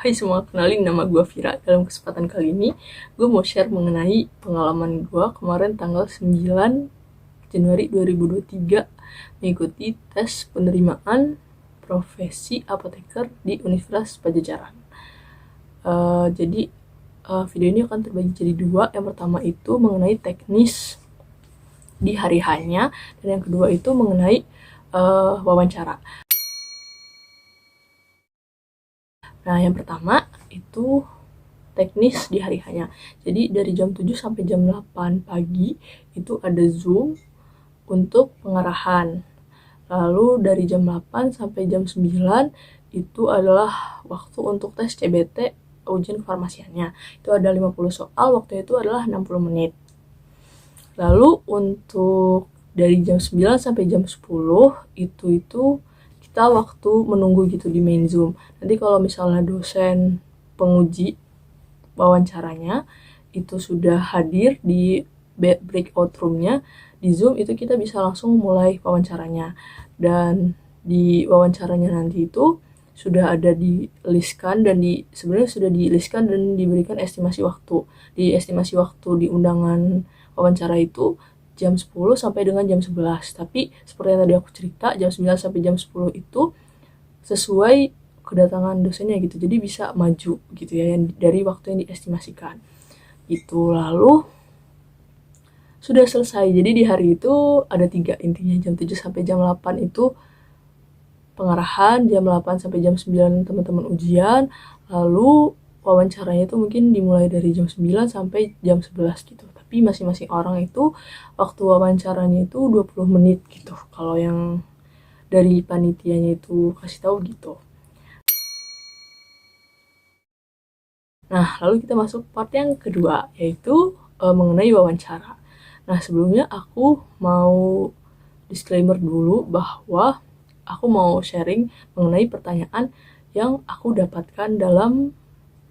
Hai semua, kenalin nama gue Vira. Dalam kesempatan kali ini, gue mau share mengenai pengalaman gue kemarin tanggal 9 Januari 2023 mengikuti tes penerimaan profesi apoteker di Universitas Pajajaran. Jadi video ini akan terbagi jadi dua. Yang pertama itu mengenai teknis di hari hanya, dan yang kedua itu mengenai wawancara. Nah, yang pertama itu teknis di hari hanya. Jadi dari jam 7 sampai jam 8 pagi itu ada Zoom untuk pengarahan. Lalu dari jam 8 sampai jam 9 itu adalah waktu untuk tes CBT, ujian kefarmasiannya. Itu ada 50 soal, waktunya itu adalah 60 menit. Lalu untuk dari jam 9 sampai jam 10 itu kita waktu menunggu gitu di main Zoom. Nanti kalau misalnya dosen penguji wawancaranya itu sudah hadir di breakout roomnya di Zoom, itu kita bisa langsung mulai wawancaranya. Dan di wawancaranya nanti itu sudah ada di-listkan dan sebenarnya sudah di-listkan dan diberikan estimasi waktu. Di estimasi waktu di undangan wawancara itu jam 10 sampai dengan jam 11. Tapi seperti yang tadi aku cerita, jam 9 sampai jam 10 itu sesuai kedatangan dosennya gitu. Jadi bisa maju gitu ya yang dari waktu yang diestimasikan. Itu lalu sudah selesai. Jadi di hari itu ada 3 intinya. Jam 7 sampai jam 8 itu pengarahan, jam 8 sampai jam 9 teman-teman ujian. Lalu wawancaranya itu mungkin dimulai dari jam 9 sampai jam 11 gitu. Tapi masing-masing orang itu waktu wawancaranya itu 20 menit gitu. Kalau yang dari panitianya itu kasih tahu gitu. Nah, lalu kita masuk part yang kedua, yaitu mengenai wawancara. Nah, sebelumnya aku mau disclaimer dulu bahwa aku mau sharing mengenai pertanyaan yang aku dapatkan dalam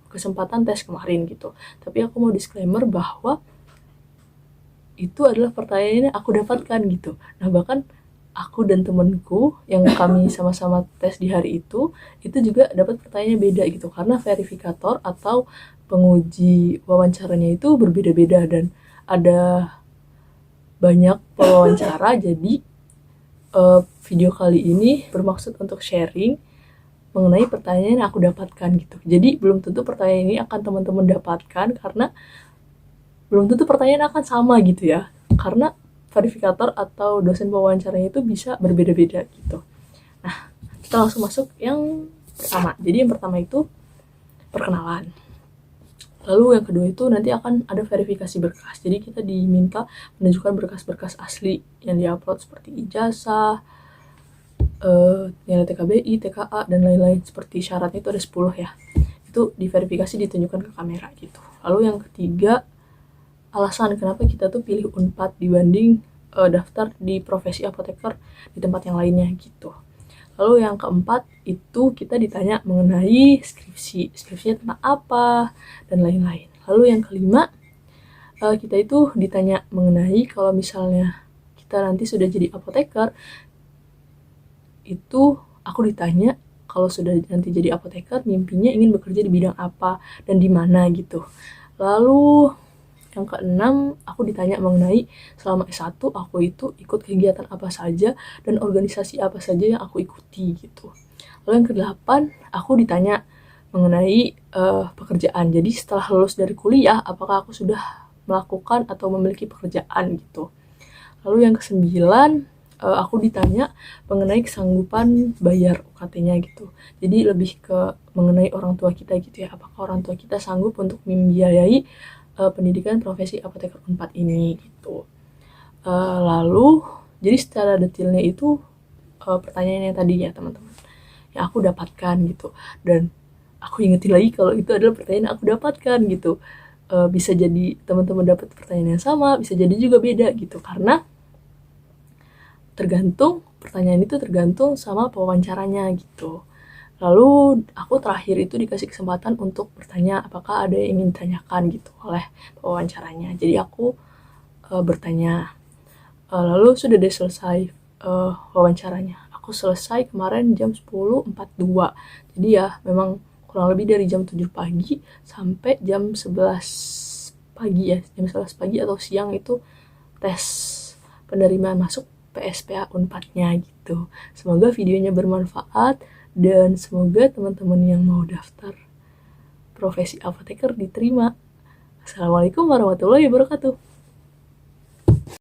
kesempatan tes kemarin gitu. Tapi aku mau disclaimer bahwa itu adalah pertanyaan yang aku dapatkan gitu. Nah, bahkan aku dan temenku yang kami sama-sama tes di hari itu juga dapat pertanyaan beda gitu. Karena verifikator atau penguji wawancaranya itu berbeda-beda dan ada banyak pewawancara. Jadi video kali ini bermaksud untuk sharing mengenai pertanyaan yang aku dapatkan gitu. Jadi belum tentu pertanyaan ini akan teman-teman dapatkan karena belum tentu pertanyaan akan sama gitu ya. Karena verifikator atau dosen pewawancaranya itu bisa berbeda-beda gitu. Nah, kita langsung masuk yang pertama. Jadi yang pertama itu perkenalan. Lalu yang kedua itu nanti akan ada verifikasi berkas. Jadi kita diminta menunjukkan berkas-berkas asli yang diupload seperti ijazah, nilai TKBI, TKA, dan lain-lain. Seperti syaratnya itu ada 10 ya. Itu diverifikasi ditunjukkan ke kamera gitu. Lalu yang ketiga, alasan kenapa kita tuh pilih Unpad dibanding daftar di profesi apoteker di tempat yang lainnya gitu. Lalu yang keempat itu kita ditanya mengenai skripsinya tentang apa dan lain-lain. Lalu yang kelima kita itu ditanya mengenai kalau misalnya kita nanti sudah jadi apoteker, itu aku ditanya kalau sudah nanti jadi apoteker mimpinya ingin bekerja di bidang apa dan di mana gitu. Lalu yang keenam, aku ditanya mengenai selama S1 aku itu ikut kegiatan apa saja dan organisasi apa saja yang aku ikuti gitu. Lalu yang kedelapan, aku ditanya mengenai pekerjaan. Jadi setelah lulus dari kuliah, apakah aku sudah melakukan atau memiliki pekerjaan gitu. Lalu yang kesembilan, aku ditanya mengenai kesanggupan bayar UKT-nya gitu. Jadi lebih ke mengenai orang tua kita gitu ya. Apakah orang tua kita sanggup untuk membiayai pendidikan profesi apoteker Unpad ini gitu. Lalu jadi secara detailnya itu pertanyaan yang tadi ya teman-teman yang aku dapatkan gitu, dan aku ingetin lagi kalau itu adalah pertanyaan yang aku dapatkan gitu. Bisa jadi teman-teman dapat pertanyaan yang sama, bisa jadi juga beda gitu, karena pertanyaan itu tergantung sama pewawancaranya gitu. Lalu aku terakhir itu dikasih kesempatan untuk bertanya apakah ada yang ingin ditanyakan gitu oleh pewawancaranya. Jadi aku bertanya. Lalu sudah deh selesai wawancaranya. Aku selesai kemarin jam 10.42. Jadi ya memang kurang lebih dari jam 7 pagi sampai jam 11 pagi ya, jam 11 pagi atau siang itu tes penerimaan masuk PSPA Unpadnya gitu. Semoga videonya bermanfaat dan semoga teman-teman yang mau daftar profesi apoteker diterima. Assalamualaikum warahmatullahi wabarakatuh.